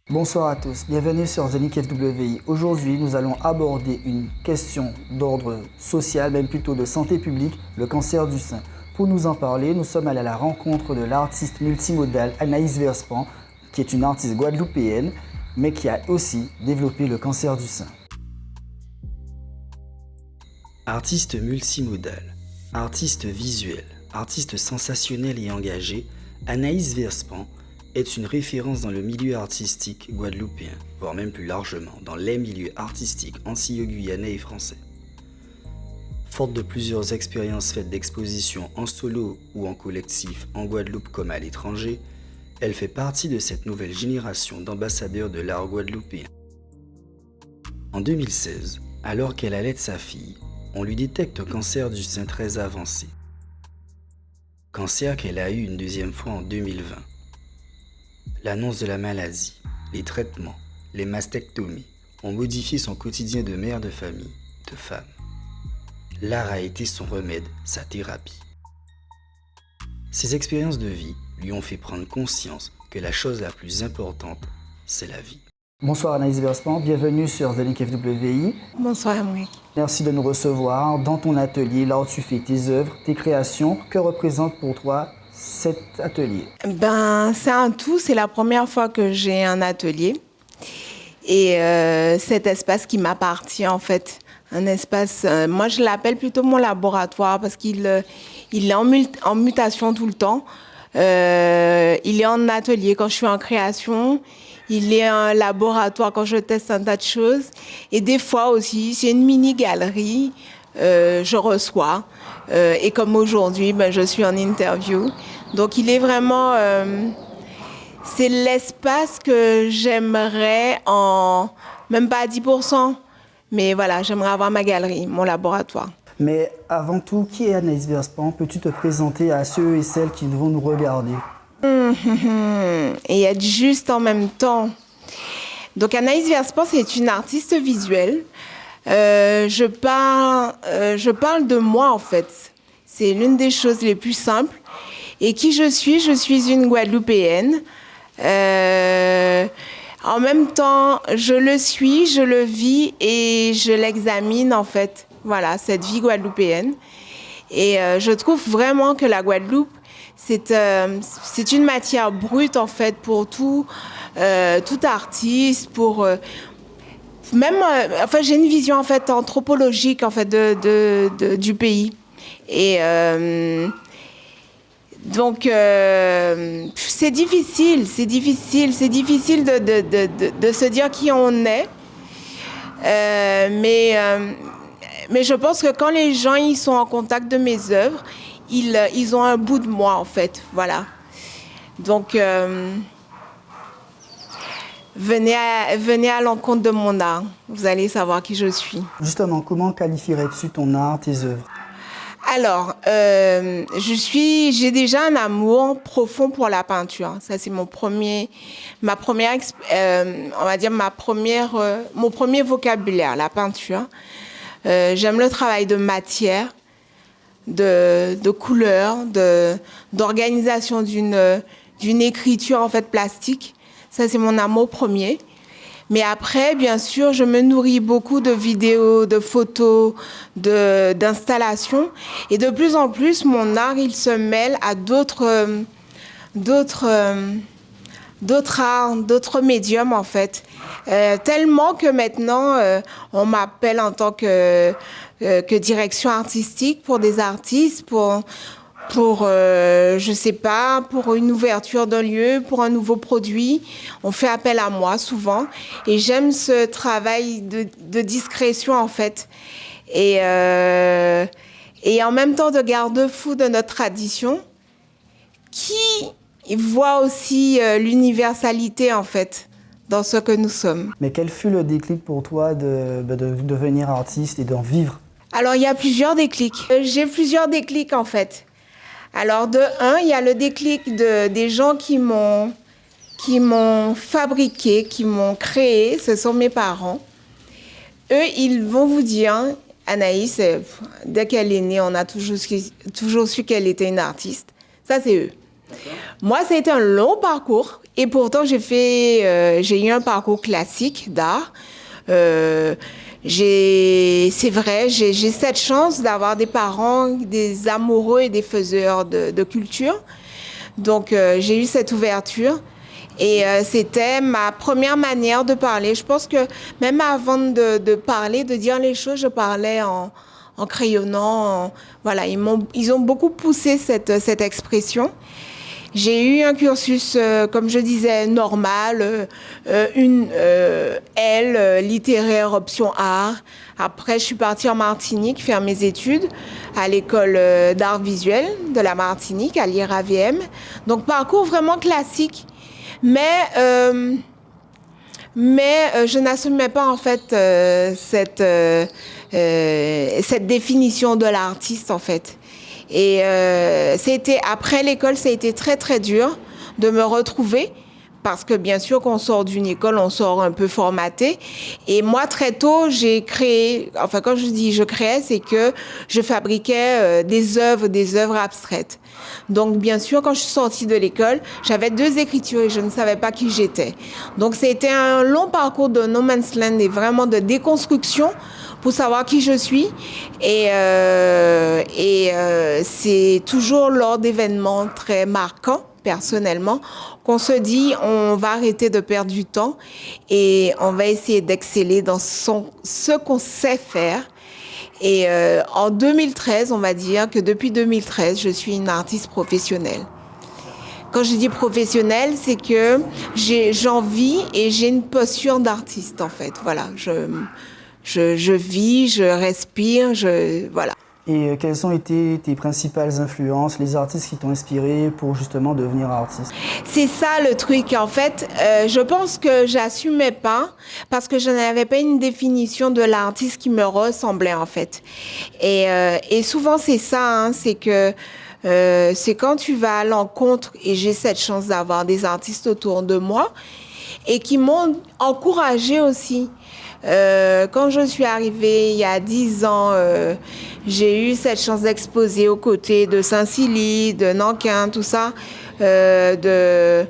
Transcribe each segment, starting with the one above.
Bonsoir à tous, bienvenue sur Zénith FWI. Aujourd'hui, nous allons aborder une question d'ordre social, même plutôt de santé publique, le cancer du sein. Pour nous en parler, nous sommes allés à la rencontre de l'artiste multimodale Anaïs Verspan, qui est une artiste guadeloupéenne, mais qui a aussi développé le cancer du sein. Artiste multimodale, artiste visuel, artiste sensationnel et engagé, Anaïs Verspan est une référence dans le milieu artistique guadeloupéen, voire même plus largement dans les milieux artistiques antillais-guyanais et français. Forte de plusieurs expériences faites d'expositions en solo ou en collectif en Guadeloupe comme à l'étranger, elle fait partie de cette nouvelle génération d'ambassadeurs de l'art guadeloupéen. En 2016, alors qu'elle allait sa fille, on lui détecte un cancer du sein très avancé. Cancer qu'elle a eu une deuxième fois en 2020. L'annonce de la maladie, les traitements, les mastectomies ont modifié son quotidien de mère de famille, de femme. L'art a été son remède, sa thérapie. Ces expériences de vie lui ont fait prendre conscience que la chose la plus importante, c'est la vie. Bonsoir Anaïs Verspan, bienvenue sur Zénith FWI. Bonsoir Amoué. Merci de nous recevoir dans ton atelier, là où tu fais tes œuvres, tes créations. Que représente pour toi cet atelier? C'est un tout, c'est la première fois que j'ai un atelier. Et cet espace qui m'appartient en fait, un espace, moi je l'appelle plutôt mon laboratoire parce qu'il est en mutation tout le temps. Il est en atelier quand je suis en création, il est un laboratoire quand je teste un tas de choses. Et des fois aussi, c'est une mini-galerie, je reçois. Et comme aujourd'hui, je suis en interview. Donc il est vraiment... c'est l'espace que j'aimerais même pas à 10%. Mais voilà, j'aimerais avoir ma galerie, mon laboratoire. Mais avant tout, qui est Anaïs Verspan? Peux-tu te présenter à ceux et celles qui vont nous regarder? Et être juste en même temps. Donc Anaïs Verspan, c'est une artiste visuelle. Je parle de moi en fait. C'est l'une des choses les plus simples. Et qui je suis une Guadeloupéenne. En même temps, je le suis, je le vis et je l'examine en fait. Voilà, cette vie guadeloupéenne. Et je trouve vraiment que la Guadeloupe, c'est une matière brute en fait pour tout artiste, pour même. Enfin, j'ai une vision en fait anthropologique en fait du pays. Et donc, c'est difficile de se dire qui on est. Mais je pense que quand les gens ils sont en contact de mes œuvres, ils ont un bout de moi, en fait. Voilà. Donc, venez à l'encontre de mon art. Vous allez savoir qui je suis. Justement, comment qualifierais-tu ton art, tes œuvres? Alors, j'ai déjà un amour profond pour la peinture. Ça, c'est mon premier vocabulaire, la peinture. J'aime le travail de matière, de couleur, d'organisation d'une écriture en fait plastique. Ça, c'est mon amour premier. Mais après, bien sûr, je me nourris beaucoup de vidéos, de photos, d'installations. Et de plus en plus, mon art, il se mêle à d'autres arts, d'autres médiums, en fait. Tellement que maintenant, on m'appelle en tant que direction artistique pour des artistes, pour je sais pas, pour une ouverture d'un lieu, pour un nouveau produit. On fait appel à moi souvent. Et j'aime ce travail de discrétion, en fait. Et en même temps de garde-fou de notre tradition, qui voit aussi l'universalité, en fait, dans ce que nous sommes. Mais quel fut le déclic pour toi de devenir artiste et d'en vivre? Alors, il y a plusieurs déclics. J'ai plusieurs déclics, en fait. Alors, de un, il y a le déclic des gens qui m'ont fabriqué, qui m'ont créé. Ce sont mes parents. Eux, ils vont vous dire, Anaïs, dès qu'elle est née, on a toujours su qu'elle était une artiste. Ça, c'est eux. D'accord. Moi, ça a été un long parcours. Et pourtant, j'ai eu un parcours classique d'art. C'est vrai, j'ai cette chance d'avoir des parents, des amoureux et des faiseurs de culture. Donc, j'ai eu cette ouverture. Et c'était ma première manière de parler. Je pense que même avant de parler, de dire les choses, je parlais en crayonnant. Voilà, ils ont beaucoup poussé cette expression. J'ai eu un cursus, comme je disais, normal, littéraire, option art. Après, je suis partie en Martinique faire mes études à l'école d'art visuel de la Martinique, à l'IRAVM. Donc, parcours vraiment classique. Mais je n'assumais pas, en fait, cette définition de l'artiste, en fait. Et après l'école, ça a été très, très dur de me retrouver parce que bien sûr, quand on sort d'une école, on sort un peu formaté. Et moi, très tôt, j'ai créé, enfin quand je dis je créais, c'est que je fabriquais des œuvres abstraites. Donc bien sûr, quand je suis sortie de l'école, j'avais 2 écritures et je ne savais pas qui j'étais. Donc c'était un long parcours de no man's land et vraiment de déconstruction pour savoir qui je suis. Et c'est toujours lors d'événements très marquants, personnellement, qu'on se dit on va arrêter de perdre du temps et on va essayer d'exceller dans ce qu'on sait faire. Et en 2013, on va dire que depuis 2013, je suis une artiste professionnelle. Quand je dis professionnelle, c'est que j'en vis et j'ai une posture d'artiste, en fait. Voilà, je vis, je respire, voilà. Et quelles ont été tes principales influences, les artistes qui t'ont inspiré pour justement devenir artiste? C'est ça le truc. En fait, je pense que j'assumais pas parce que je n'avais pas une définition de l'artiste qui me ressemblait, en fait. Et souvent, c'est ça, hein, c'est que c'est quand tu vas à l'encontre, et j'ai cette chance d'avoir des artistes autour de moi, et qui m'ont encouragée aussi. Quand je suis arrivée il y a 10 ans, j'ai eu cette chance d'exposer aux côtés de Saint-Cily, de Nankin, tout ça, de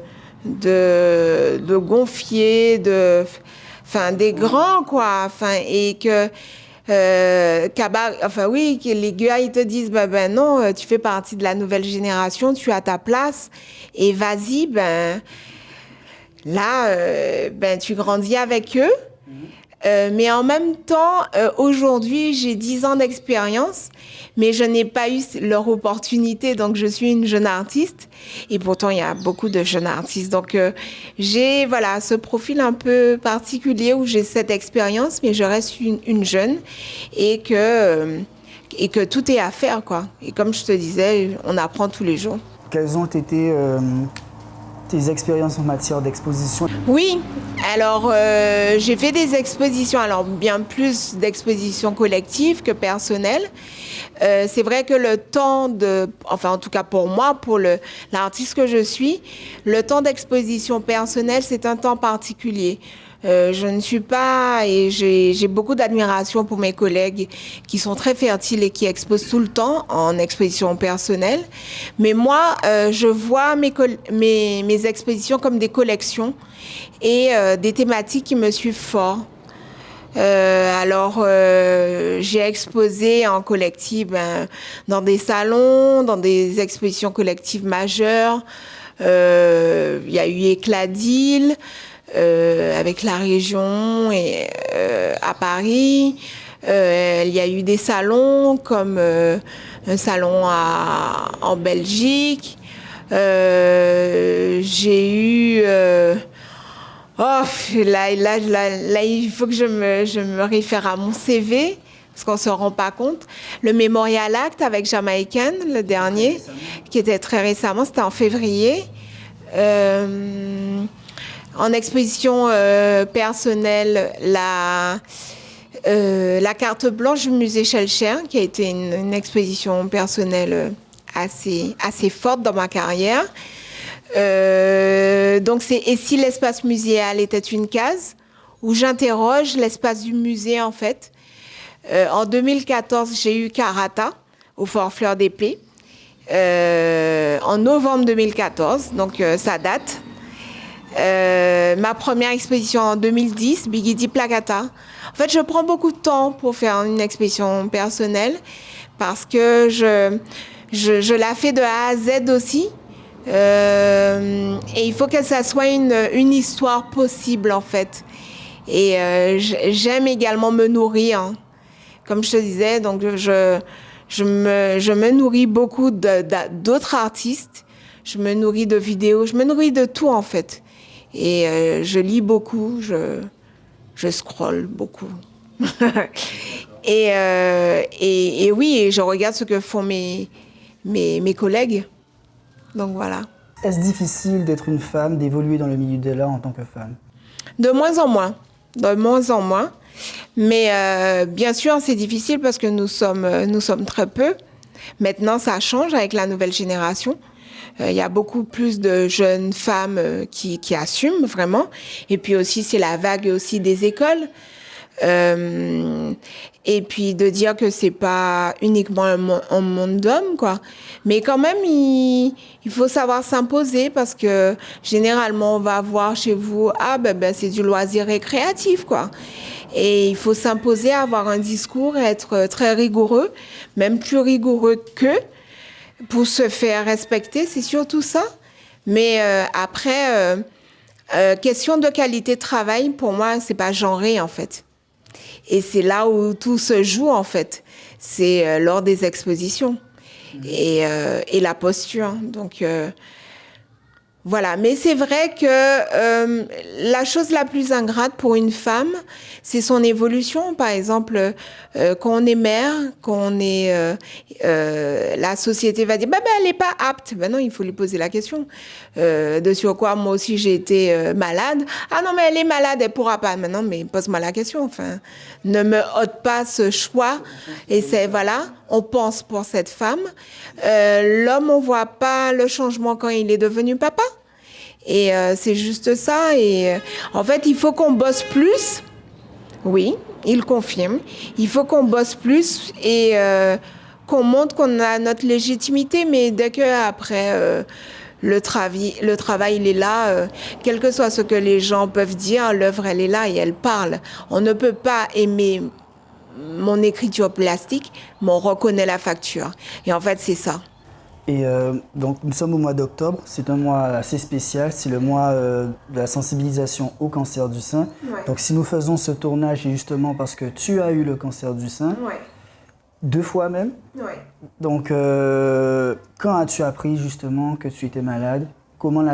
Gonfier, des grands, quoi, et que que les gars ils te disent ben non, tu fais partie de la nouvelle génération, tu as ta place et vas-y, tu grandis avec eux. Mais en même temps, aujourd'hui, j'ai 10 ans d'expérience, mais je n'ai pas eu leur opportunité, donc je suis une jeune artiste. Et pourtant, il y a beaucoup de jeunes artistes. Donc, j'ai ce profil un peu particulier où j'ai cette expérience, mais je reste une jeune et que tout est à faire, quoi. Et comme je te disais, on apprend tous les jours. Quelles ont été tes expériences en matière d'exposition? Oui, alors j'ai fait des expositions, alors bien plus d'expositions collectives que personnelles. C'est vrai que le temps en tout cas pour moi, pour l'artiste que je suis, le temps d'exposition personnelle, c'est un temps particulier. Je ne suis pas, et j'ai beaucoup d'admiration pour mes collègues qui sont très fertiles et qui exposent tout le temps en exposition personnelle. Mais moi, je vois mes expositions comme des collections et des thématiques qui me suivent fort. J'ai exposé en collectif dans des salons, dans des expositions collectives majeures. Il y a eu Éclat d'île. Avec la région et à Paris. Il y a eu des salons comme un salon en Belgique. J'ai eu... là, il faut que je me réfère à mon CV parce qu'on ne se rend pas compte. Le Memorial Act avec Jamaïcaine, le dernier, qui était très récemment, c'était en février. En exposition personnelle, la carte blanche du musée Schellcher, qui a été une exposition personnelle assez forte dans ma carrière. Donc c'est « Et si l'espace muséal était une case ?» où j'interroge l'espace du musée en fait. En 2014, j'ai eu Karata au Fort Fleur d'Épée. En novembre 2014, donc ça date. Ma première exposition en 2010, Bigidi Placata. En fait, je prends beaucoup de temps pour faire une exposition personnelle parce que je la fais de A à Z aussi. Et il faut que ça soit une histoire possible, en fait. Et j'aime également me nourrir, hein. Comme je te disais, donc je me nourris beaucoup d'autres artistes. Je me nourris de vidéos, je me nourris de tout, en fait. Et je lis beaucoup, je scrolle beaucoup. et oui, je regarde ce que font mes collègues. Donc voilà. Est-ce difficile d'être une femme, d'évoluer dans le milieu de l'art en tant que femme? De moins en moins. De moins en moins. Mais bien sûr, c'est difficile parce que nous sommes très peu. Maintenant, ça change avec la nouvelle génération. Il y a beaucoup plus de jeunes femmes qui assument vraiment. Et puis aussi, c'est la vague aussi des écoles. Et puis de dire que c'est pas uniquement un monde d'hommes, quoi. Mais quand même, il faut savoir s'imposer parce que généralement, on va voir chez vous, c'est du loisir récréatif, quoi. Et il faut s'imposer, avoir un discours, être très rigoureux, même plus rigoureux qu'eux, pour se faire respecter, c'est surtout ça. Mais après, question de qualité de travail, pour moi, c'est pas genré, en fait. Et c'est là où tout se joue, en fait. C'est lors des expositions et la posture. Donc, voilà. Mais c'est vrai que la chose la plus ingrate pour une femme, c'est son évolution. Par exemple, quand on est mère, quand on est... la société va dire, elle n'est pas apte. Ben non, il faut lui poser la question. De sur quoi, moi aussi, j'ai été malade. Ah non, mais elle est malade, elle ne pourra pas. Maintenant, mais pose-moi la question. Enfin, ne me ôte pas ce choix. Et c'est, voilà, on pense pour cette femme. L'homme, on ne voit pas le changement quand il est devenu papa. Et c'est juste ça. Et en fait, il faut qu'on bosse plus. Oui, il confirme. Il faut qu'on bosse plus et qu'on montre qu'on a notre légitimité. Mais dès qu'après, le travail, il est là. Quel que soit ce que les gens peuvent dire, l'œuvre, elle est là et elle parle. On ne peut pas aimer mon écriture plastique, mais on reconnaît la facture. Et en fait, c'est ça. Et donc, nous sommes au mois d'octobre. C'est un mois assez spécial. C'est le mois de la sensibilisation au cancer du sein. Ouais. Donc, si nous faisons ce tournage, c'est justement parce que tu as eu le cancer du sein. Ouais. 2 fois même. Ouais. Donc, quand as-tu appris justement que tu étais malade? Comment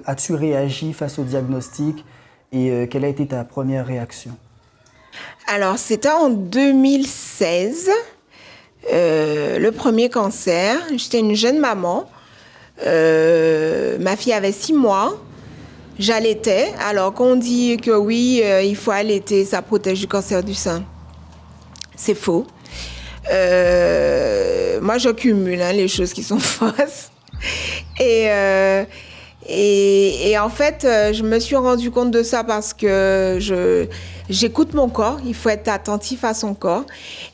as-tu réagi face au diagnostic? Et quelle a été ta première réaction? Alors, c'était en 2016. Le premier cancer, j'étais une jeune maman, ma fille avait 6 mois, j'allaitais, alors qu'on dit que oui, il faut allaiter, ça protège du cancer du sein. C'est faux. Moi, je cumule les choses qui sont fausses. Et en fait, je me suis rendu compte de ça parce que j'écoute mon corps. Il faut être attentif à son corps.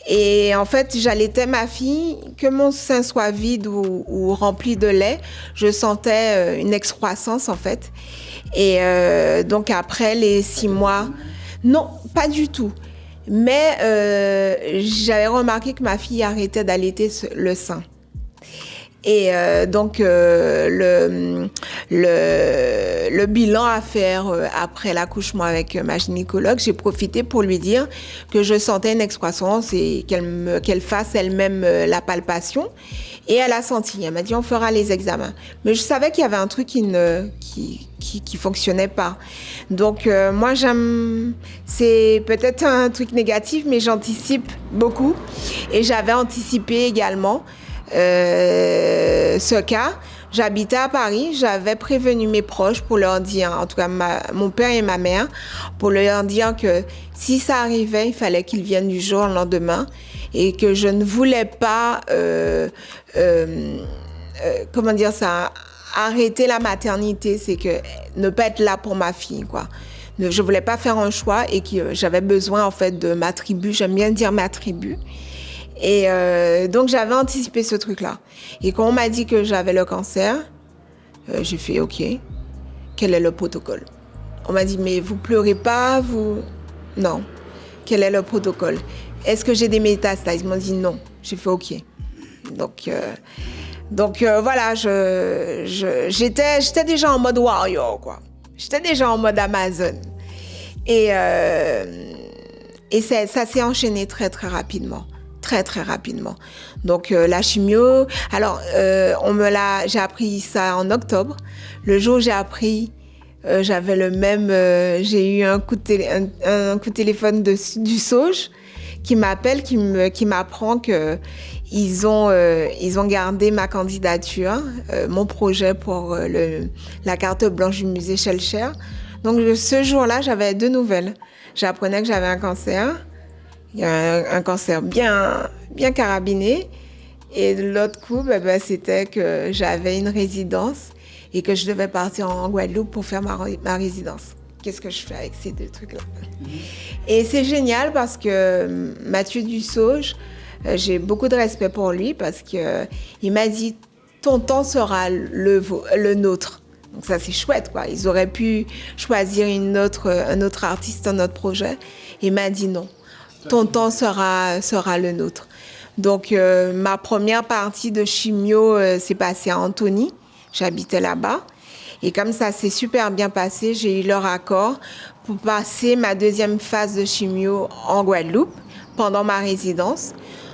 Et en fait, j'allaitais ma fille, que mon sein soit vide ou rempli de lait, je sentais une excroissance en fait. Et donc après les 6 mois, non, pas du tout. Mais j'avais remarqué que ma fille arrêtait d'allaiter le sein. Et donc, le bilan à faire après l'accouchement avec ma gynécologue, j'ai profité pour lui dire que je sentais une excroissance et qu'elle fasse elle-même la palpation. Et elle a senti. Elle m'a dit, on fera les examens. Mais je savais qu'il y avait un truc qui fonctionnait pas. Donc, moi, c'est peut-être un truc négatif, mais j'anticipe beaucoup. Et j'avais anticipé également ce cas. J'habitais à Paris, j'avais prévenu mes proches pour leur dire, en tout cas mon père et ma mère, pour leur dire que si ça arrivait, il fallait qu'ils viennent du jour au lendemain et que je ne voulais pas, arrêter la maternité, c'est que ne pas être là pour ma fille, quoi. Je voulais pas faire un choix et que j'avais besoin en fait de ma tribu, j'aime bien dire ma tribu. Et donc, j'avais anticipé ce truc-là. Et quand on m'a dit que j'avais le cancer, j'ai fait OK. Quel est le protocole? On m'a dit, mais vous pleurez pas, vous... Non. Quel est le protocole? Est-ce que j'ai des métastases? Ils m'ont dit non. J'ai fait OK. Donc voilà, j'étais déjà en mode warrior, quoi. J'étais déjà en mode Amazon. Et ça s'est enchaîné très, très rapidement. Très, très rapidement. Donc, la chimio... Alors, j'ai appris ça en octobre. Le jour où j'ai appris, j'avais le même... j'ai eu un coup de téléphone du SAUJ qui m'appelle, qui m'apprend que ils ont gardé ma candidature, mon projet pour la carte blanche du musée Schellcher. Donc, ce jour-là, j'avais 2 nouvelles. J'apprenais que j'avais un cancer. Il y a un cancer bien carabiné. Et de l'autre coup, c'était que j'avais une résidence et que je devais partir en Guadeloupe pour faire ma résidence. Qu'est-ce que je fais avec ces 2 trucs-là? Et c'est génial parce que Mathieu Dussauge, j'ai beaucoup de respect pour lui parce qu'il m'a dit « ton temps sera le nôtre ». Donc ça, c'est chouette, quoi. Ils auraient pu choisir un autre artiste, un autre projet. Il m'a dit non. Ton temps sera le nôtre. Donc, ma première partie de chimio s'est passée à Antony. J'habitais là-bas. Et comme ça s'est super bien passé, j'ai eu leur accord pour passer ma 2e phase de chimio en Guadeloupe pendant ma résidence.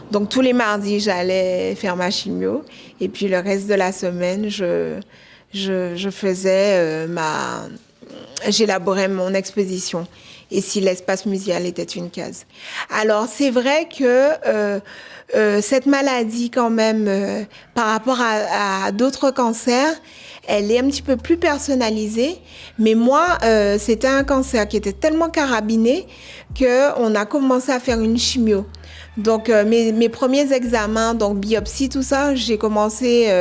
Donc, tous les mardis, j'allais faire ma chimio. Et puis, le reste de la semaine, j'élaborais mon exposition. Et si l'espace muséal était une case. Alors, c'est vrai que cette maladie, quand même, par rapport à d'autres cancers, elle est un petit peu plus personnalisée. Mais moi, c'était un cancer qui était tellement carabiné qu'on a commencé à faire une chimio. Donc, mes premiers examens, donc biopsie, tout ça, j'ai commencé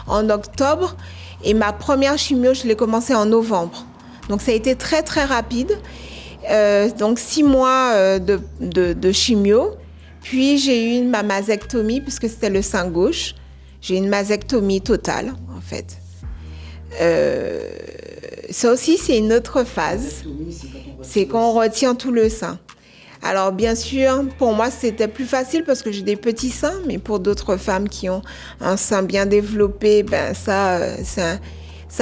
en octobre. Et ma première chimio, je l'ai commencée en novembre. Donc, ça a été très, très rapide. Donc 6 mois de chimio, puis j'ai eu ma mastectomie puisque c'était le sein gauche. J'ai eu une mastectomie totale en fait. Ça aussi c'est une autre phase, c'est qu'on retient tout le sein. Alors bien sûr pour moi c'était plus facile parce que j'ai des petits seins, mais pour d'autres femmes qui ont un sein bien développé, ça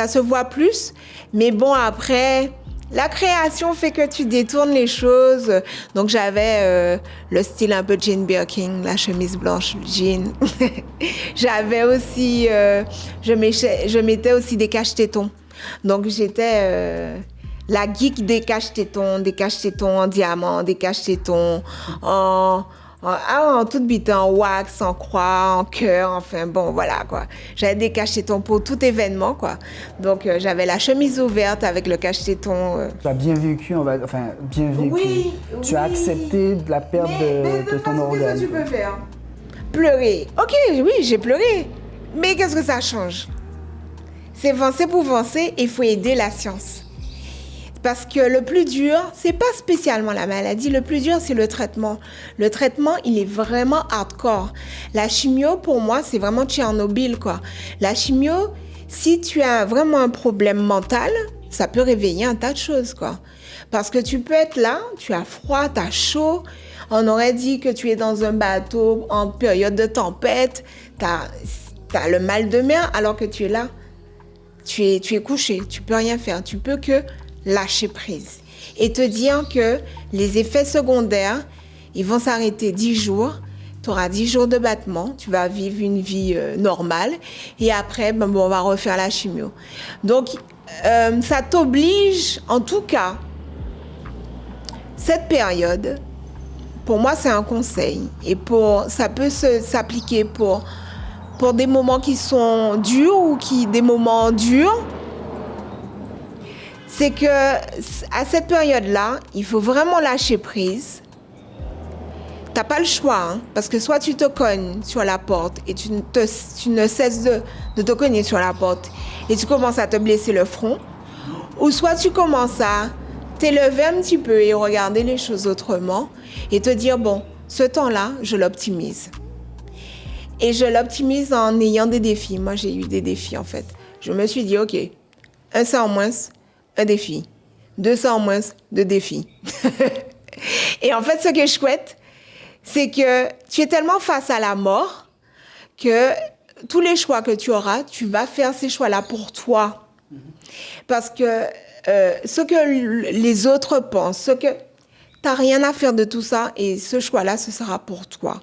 se voit plus. Mais bon après... La création fait que tu détournes les choses. Donc, j'avais le style un peu Jane Birkin, la chemise blanche, le jean. J'avais aussi... je mettais aussi des cache-tétons. Donc, j'étais la geek des cache-tétons en diamant, des cache-tétons en toute bite, en wax, en croix, en cœur, enfin bon, voilà quoi. J'avais des cache-tétons pour tout événement quoi. Donc j'avais la chemise ouverte avec le cache-téton. Tu as bien vécu, bien vécu. Oui, tu as accepté la perte de ton organe. Qu'est-ce que tu peux faire? Pleurer. Ok, oui, j'ai pleuré. Mais qu'est-ce que ça change? C'est avancer pour avancer, il faut aider la science. Parce que le plus dur, c'est pas spécialement la maladie, le plus dur, c'est le traitement. Le traitement, il est vraiment hardcore. La chimio, pour moi, c'est vraiment Tchernobyl, quoi. La chimio, si tu as vraiment un problème mental, ça peut réveiller un tas de choses, quoi. Parce que tu peux être là, tu as froid, tu as chaud. On aurait dit que tu es dans un bateau en période de tempête, tu as le mal de mer, alors que tu es là. Tu es couché, tu peux rien faire. Tu peux que lâcher prise et te dire que les effets secondaires, ils vont s'arrêter 10 jours. Tu auras 10 jours de battement, tu vas vivre une vie normale et après, on va refaire la chimio. Donc, ça t'oblige, en tout cas, cette période, pour moi, c'est un conseil. Et ça peut s'appliquer pour pour des moments qui sont durs ou des moments durs, c'est que à cette période-là, il faut vraiment lâcher prise. T'as pas le choix, hein, parce que soit tu te cognes sur la porte et tu ne cesses de te cogner sur la porte et tu commences à te blesser le front, ou soit tu commences à t'élever un petit peu et regarder les choses autrement et te dire, bon, ce temps-là, je l'optimise. Et je l'optimise en ayant des défis. Moi, j'ai eu des défis, en fait. Je me suis dit, OK, 100 en moins, un défi. 200 en moins, 2 défis. Et en fait, ce que je souhaite, c'est que tu es tellement face à la mort que tous les choix que tu auras, tu vas faire ces choix-là pour toi. Parce que ce que les autres pensent, tu n'as rien à faire de tout ça et ce choix-là, ce sera pour toi.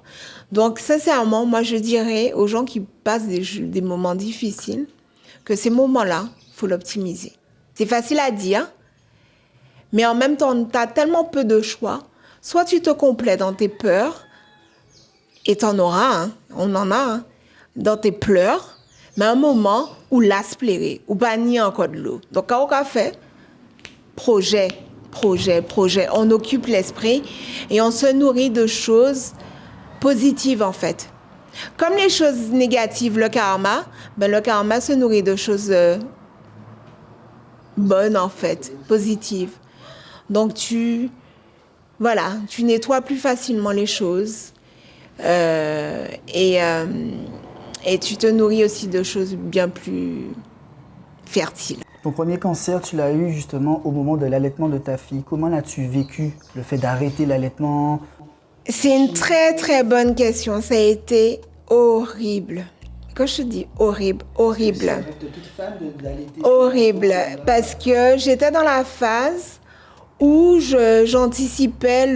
Donc, sincèrement, moi, je dirais aux gens qui passent des moments difficiles que ces moments-là, il faut l'optimiser. C'est facile à dire, mais en même temps, tu as tellement peu de choix. Soit tu te complais dans tes peurs, et tu en auras, hein, on en a, hein, dans tes pleurs, mais un moment où l'asplérer, ou pas ni encore de l'eau. Donc, quand on a fait, projet, on occupe l'esprit et on se nourrit de choses positives, en fait. Comme les choses négatives, le karma se nourrit de choses bonnes, en fait, positives. Donc, tu nettoies plus facilement les choses et tu te nourris aussi de choses bien plus fertiles. Ton premier cancer, tu l'as eu justement au moment de l'allaitement de ta fille. Comment l'as-tu vécu, le fait d'arrêter l'allaitement? C'est une très, très bonne question. Ça a été horrible. Quand je te dis horrible. Horrible. Parce que j'étais dans la phase où j'anticipais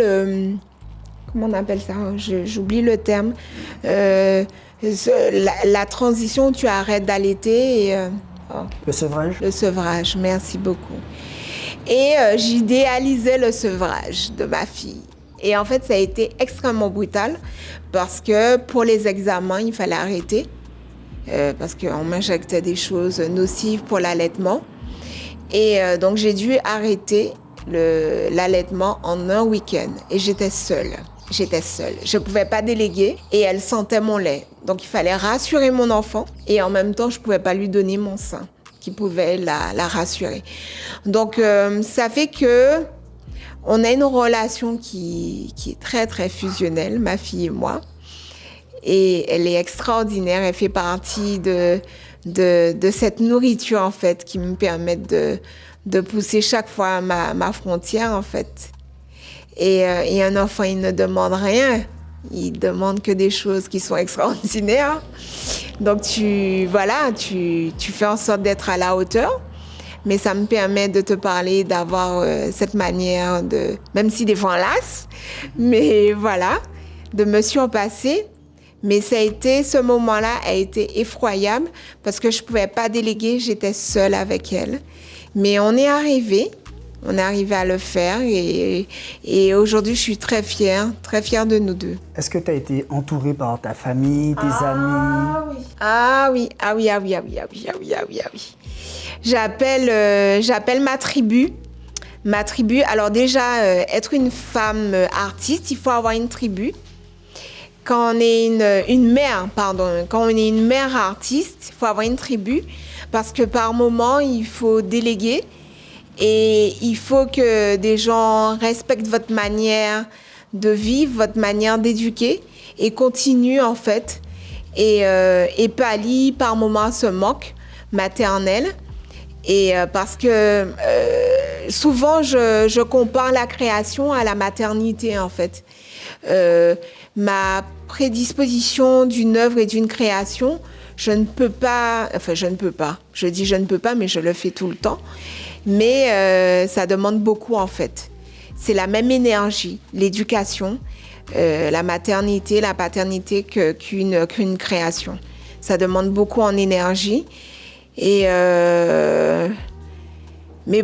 comment on appelle ça? J'oublie le terme. La transition où tu arrêtes d'allaiter et... Le sevrage? Le sevrage, merci beaucoup. Et j'idéalisais le sevrage de ma fille. Et en fait, ça a été extrêmement brutal parce que pour les examens, il fallait arrêter parce qu'on m'injectait des choses nocives pour l'allaitement. Et donc, j'ai dû arrêter l'allaitement en un week-end. Et j'étais seule. Je ne pouvais pas déléguer et elle sentait mon lait. Donc, il fallait rassurer mon enfant et en même temps, je ne pouvais pas lui donner mon sein qui pouvait la rassurer. Donc, ça fait que on a une relation qui est très, très fusionnelle, ma fille et moi. Et elle est extraordinaire. Elle fait partie de cette nourriture, en fait, qui me permet de pousser chaque fois ma frontière, en fait. Et un enfant, il ne demande rien. Il demande que des choses qui sont extraordinaires. Donc, tu fais en sorte d'être à la hauteur. Mais ça me permet de te parler, d'avoir cette manière même si des fois on lasse, mais voilà, de me surpasser. Mais ce moment-là a été effroyable parce que je ne pouvais pas déléguer, j'étais seule avec elle. Mais on est arrivé à le faire et aujourd'hui, je suis très fière de nous deux. Est-ce que tu as été entourée par ta famille, tes amis? Oui. Ah oui. J'appelle ma tribu. Alors déjà, être une femme artiste, il faut avoir une tribu. Quand on est quand on est une mère artiste, il faut avoir une tribu parce que par moment, il faut déléguer et il faut que des gens respectent votre manière de vivre, votre manière d'éduquer et continuent en fait et pallient par moments ce manque maternel. Et parce que souvent, je compare la création à la maternité, en fait. Ma prédisposition d'une œuvre et d'une création, je dis je ne peux pas, mais je le fais tout le temps. Mais ça demande beaucoup, en fait. C'est la même énergie, l'éducation, la maternité, la paternité qu'une création. Ça demande beaucoup en énergie. Mais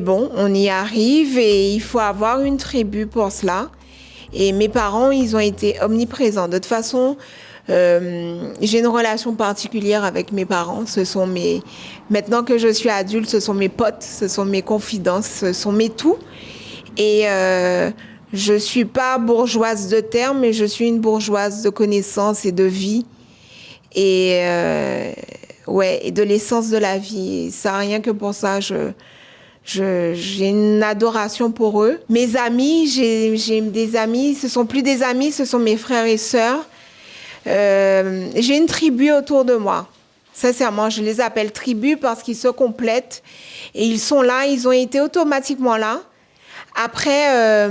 bon, on y arrive et il faut avoir une tribu pour cela. Et mes parents, ils ont été omniprésents. De toute façon, j'ai une relation particulière avec mes parents. Maintenant que je suis adulte, ce sont mes potes, ce sont mes confidences, ce sont mes tout. Et je suis pas bourgeoise de terme, mais je suis une bourgeoise de connaissances et de vie. Et et de l'essence de la vie. Et ça, rien que pour ça, j'ai une adoration pour eux. Mes amis, j'ai des amis, ce sont plus des amis, ce sont mes frères et sœurs. J'ai une tribu autour de moi. Sincèrement, je les appelle tribus parce qu'ils se complètent et ils sont là, ils ont été automatiquement là. Après,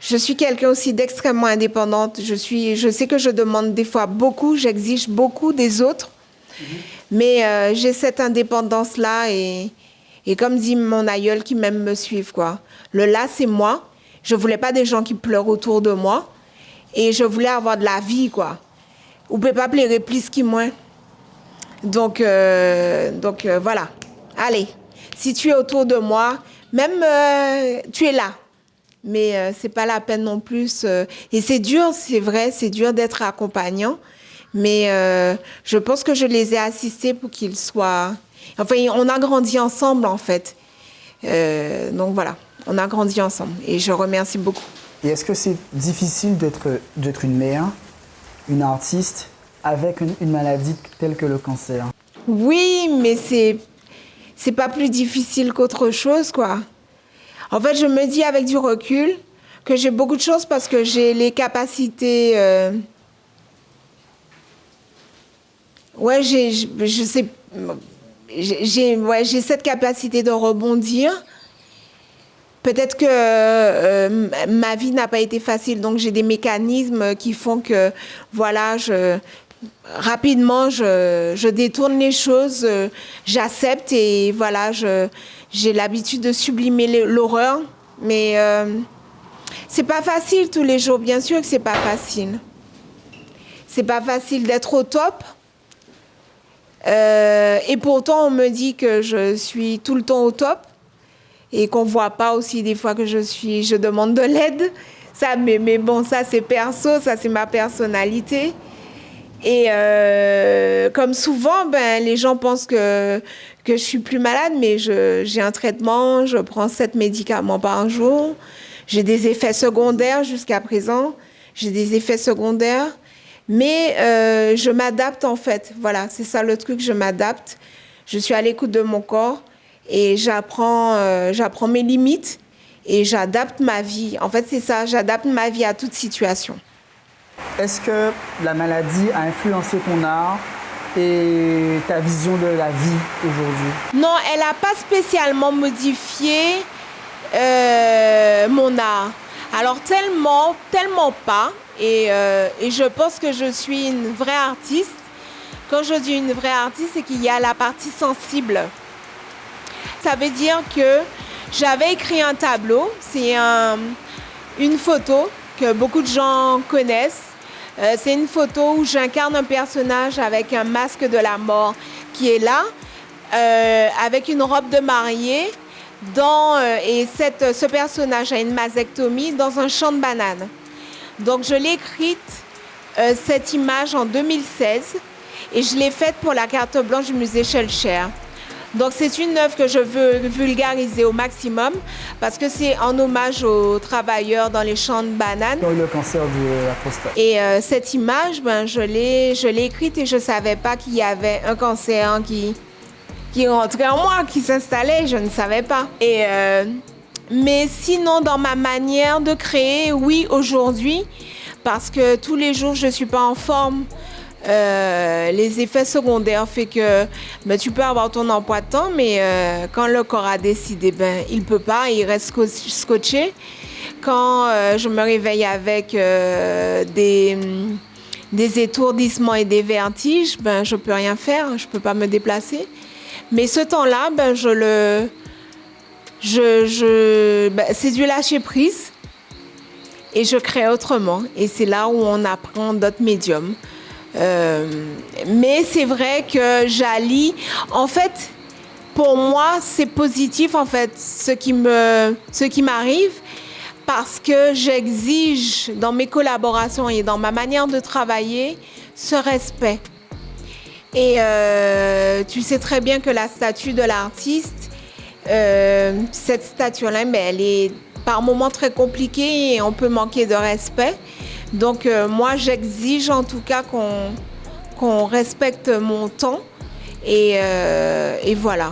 je suis quelqu'un aussi d'extrêmement indépendante. Je sais que je demande des fois beaucoup, j'exige beaucoup des autres, mais j'ai cette indépendance-là et comme dit mon aïeul qui m'aime me suivre, quoi. Le là, c'est moi. Je voulais pas des gens qui pleurent autour de moi et je voulais avoir de la vie, quoi. Ou peut pas pleurer plus que moi. Donc voilà. Allez, si tu es autour de moi, même tu es là. Mais c'est pas la peine non plus. Et c'est dur, c'est vrai, c'est dur d'être accompagnant. Mais je pense que je les ai assistés pour qu'ils soient... Enfin, on a grandi ensemble, en fait. Donc voilà, on a grandi ensemble. Et je remercie beaucoup. Et est-ce que c'est difficile d'être une mère, une artiste, avec une maladie telle que le cancer? Oui, mais c'est pas plus difficile qu'autre chose, quoi. En fait, je me dis avec du recul que j'ai beaucoup de choses parce que j'ai les capacités... j'ai cette capacité de rebondir. Peut-être que ma vie n'a pas été facile, donc j'ai des mécanismes qui font que, voilà, rapidement, je détourne les choses, j'accepte et voilà, j'ai l'habitude de sublimer l'horreur. Mais c'est pas facile tous les jours, bien sûr que c'est pas facile. C'est pas facile d'être au top. Et pourtant, on me dit que je suis tout le temps au top et qu'on voit pas aussi des fois que je demande de l'aide. Ça, mais bon, ça c'est perso, ça c'est ma personnalité. Et comme souvent, les gens pensent que je suis plus malade, mais j'ai un traitement, je prends 7 médicaments par jour. J'ai des effets secondaires jusqu'à présent. J'ai des effets secondaires. Mais je m'adapte en fait. Voilà, c'est ça le truc, je m'adapte. Je suis à l'écoute de mon corps et j'apprends mes limites et j'adapte ma vie. En fait, c'est ça, j'adapte ma vie à toute situation. Est-ce que la maladie a influencé ton art et ta vision de la vie aujourd'hui? Non, elle n'a pas spécialement modifié mon art. Alors tellement pas. Et je pense que je suis une vraie artiste. Quand je dis une vraie artiste, c'est qu'il y a la partie sensible. Ça veut dire que j'avais écrit un tableau. C'est une photo que beaucoup de gens connaissent. C'est une photo où j'incarne un personnage avec un masque de la mort qui est là, avec une robe de mariée. Et ce personnage a une mastectomie dans un champ de bananes. Donc je l'ai écrite, cette image, en 2016 et je l'ai faite pour la carte blanche du musée Schellcher. Donc c'est une œuvre que je veux vulgariser au maximum parce que c'est en hommage aux travailleurs dans les champs de bananes. Qui ont eu le cancer de la prostate. Et cette image, je l'ai écrite et je ne savais pas qu'il y avait un cancer qui rentrait en moi, qui s'installait, je ne savais pas. Mais sinon, dans ma manière de créer, oui, aujourd'hui, parce que tous les jours, je ne suis pas en forme. Les effets secondaires font que tu peux avoir ton emploi de temps, mais quand le corps a décidé, il ne peut pas, il reste scotché. Quand je me réveille avec des étourdissements et des vertiges, je ne peux rien faire, je ne peux pas me déplacer. Mais ce temps-là, c'est du lâcher prise et je crée autrement. Et c'est là où on apprend d'autres médiums. Mais c'est vrai que j'allie. En fait, pour moi, c'est positif en fait ce qui m'arrive parce que j'exige dans mes collaborations et dans ma manière de travailler ce respect. Et tu sais très bien que la statue de l'artiste, cette statue-là, mais elle est par moments très compliquée et on peut manquer de respect. Donc moi, j'exige en tout cas qu'on respecte mon temps et voilà.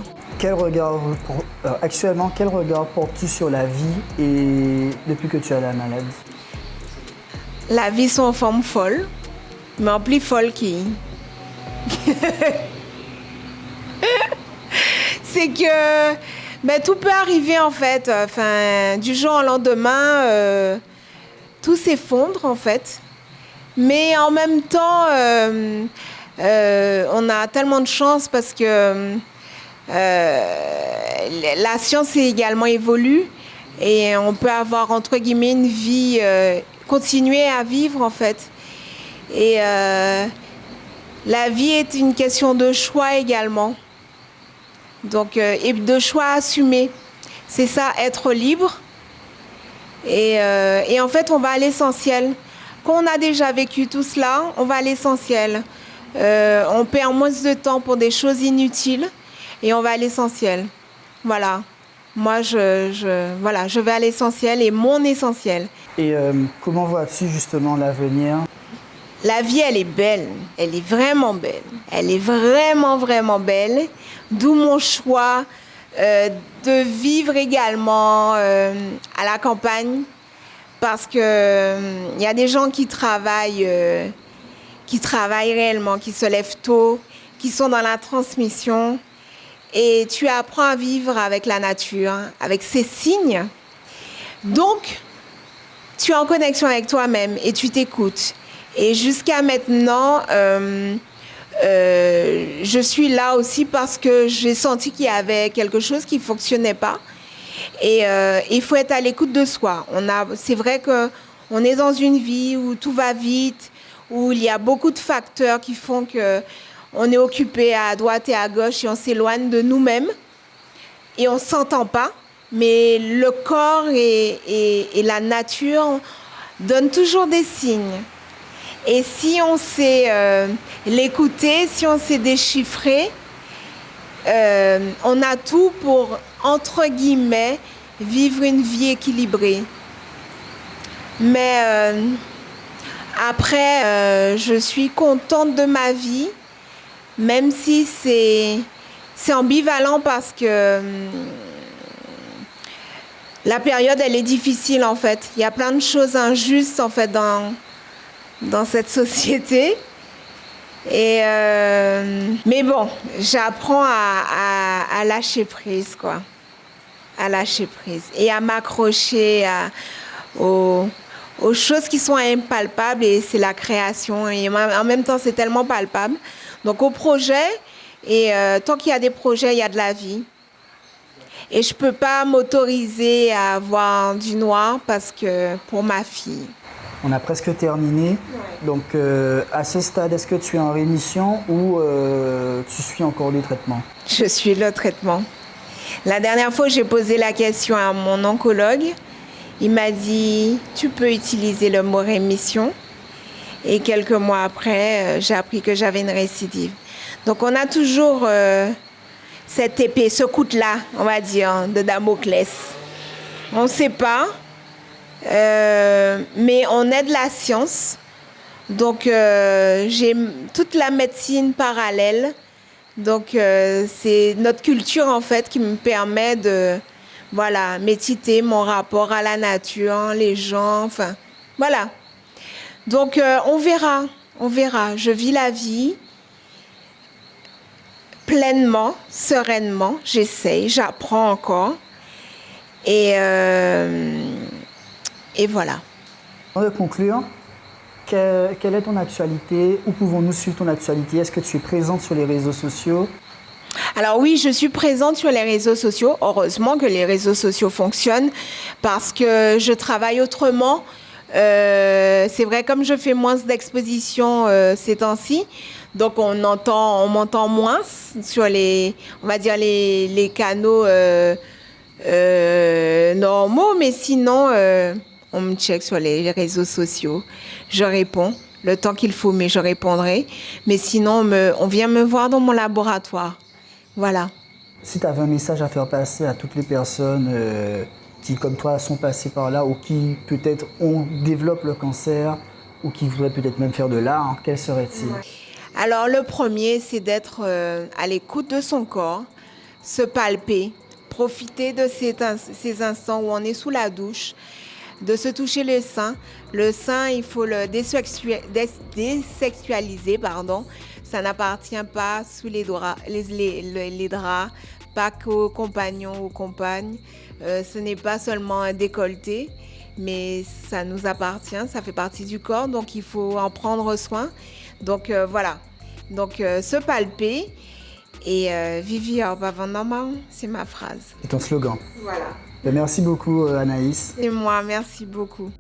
Actuellement, quel regard portes-tu sur la vie et depuis que tu as la maladie? La vie sont en forme folle, mais en plus folle qui. C'est que tout peut arriver en fait. Enfin, du jour au lendemain, tout s'effondre en fait. Mais en même temps, on a tellement de chance parce que la science également évolue et on peut avoir entre guillemets une vie, continuer à vivre en fait. Et la vie est une question de choix également. Donc, et de choix assumés. C'est ça, être libre. Et en fait, on va à l'essentiel. Quand on a déjà vécu tout cela, on va à l'essentiel. On perd moins de temps pour des choses inutiles et on va à l'essentiel. Voilà. Moi, je vais à l'essentiel et mon essentiel. Et comment vois-tu justement l'avenir? La vie, elle est belle. Elle est vraiment belle. Elle est vraiment, vraiment belle. D'où mon choix de vivre également à la campagne. Parce que y a des gens qui travaillent réellement, qui se lèvent tôt, qui sont dans la transmission. Et tu apprends à vivre avec la nature, avec ses signes. Donc, tu es en connexion avec toi-même et tu t'écoutes. Et jusqu'à maintenant, je suis là aussi parce que j'ai senti qu'il y avait quelque chose qui ne fonctionnait pas. Et il faut être à l'écoute de soi. C'est vrai qu'on est dans une vie où tout va vite, où il y a beaucoup de facteurs qui font qu'on est occupé à droite et à gauche et on s'éloigne de nous-mêmes et on ne s'entend pas. Mais le corps et la nature donnent toujours des signes. Et si on sait l'écouter, si on sait déchiffrer, on a tout pour, entre guillemets, vivre une vie équilibrée. Mais après, je suis contente de ma vie, même si c'est ambivalent parce que la période, elle est difficile en fait. Il y a plein de choses injustes en fait dans cette société. Et mais bon, j'apprends à lâcher prise, quoi. À lâcher prise et à m'accrocher aux choses qui sont impalpables et c'est la création. Et en même temps, c'est tellement palpable. Donc au projet, et tant qu'il y a des projets, il y a de la vie. Et je ne peux pas m'autoriser à avoir du noir parce que pour ma fille. On a presque terminé. Ouais. Donc, à ce stade, est-ce que tu es en rémission ou tu suis encore le traitement? Je suis le traitement. La dernière fois, j'ai posé la question à mon oncologue. Il m'a dit, tu peux utiliser le mot rémission. Et quelques mois après, j'ai appris que j'avais une récidive. Donc, on a toujours cette épée, ce couteau-là, on va dire, de Damoclès. On ne sait pas. Mais on est de la science, donc j'ai toute la médecine parallèle, donc c'est notre culture en fait qui me permet de méditer mon rapport à la nature, les gens, enfin voilà. Donc on verra, je vis la vie pleinement, sereinement, j'essaye, j'apprends encore et voilà. Avant de conclure, quelle est ton actualité? Où pouvons-nous suivre ton actualité? Est-ce que tu es présente sur les réseaux sociaux? Alors oui, je suis présente sur les réseaux sociaux. Heureusement que les réseaux sociaux fonctionnent parce que je travaille autrement. C'est vrai, comme je fais moins d'expositions ces temps-ci, donc on m'entend moins sur les canaux Normaux, mais sinon, on me check sur les réseaux sociaux. Je réponds le temps qu'il faut, mais je répondrai. Mais sinon, on vient me voir dans mon laboratoire. Voilà. Si tu avais un message à faire passer à toutes les personnes qui, comme toi, sont passées par là ou qui, peut-être, développent le cancer ou qui voudraient peut-être même faire de l'art, quel serait-il? Alors, le premier, c'est d'être à l'écoute de son corps, se palper, profiter de ces instants où on est sous la douche, de se toucher le sein. Le sein, il faut le désexualiser, pardon. Ça n'appartient pas sous les draps, les draps, pas qu'aux compagnons ou compagnes. Ce n'est pas seulement un décolleté, mais ça nous appartient, ça fait partie du corps, donc il faut en prendre soin. Donc voilà, donc se palper et Vivi avant normal, c'est ma phrase. C'est ton slogan. Voilà. Merci beaucoup Anaïs. Et moi, merci beaucoup.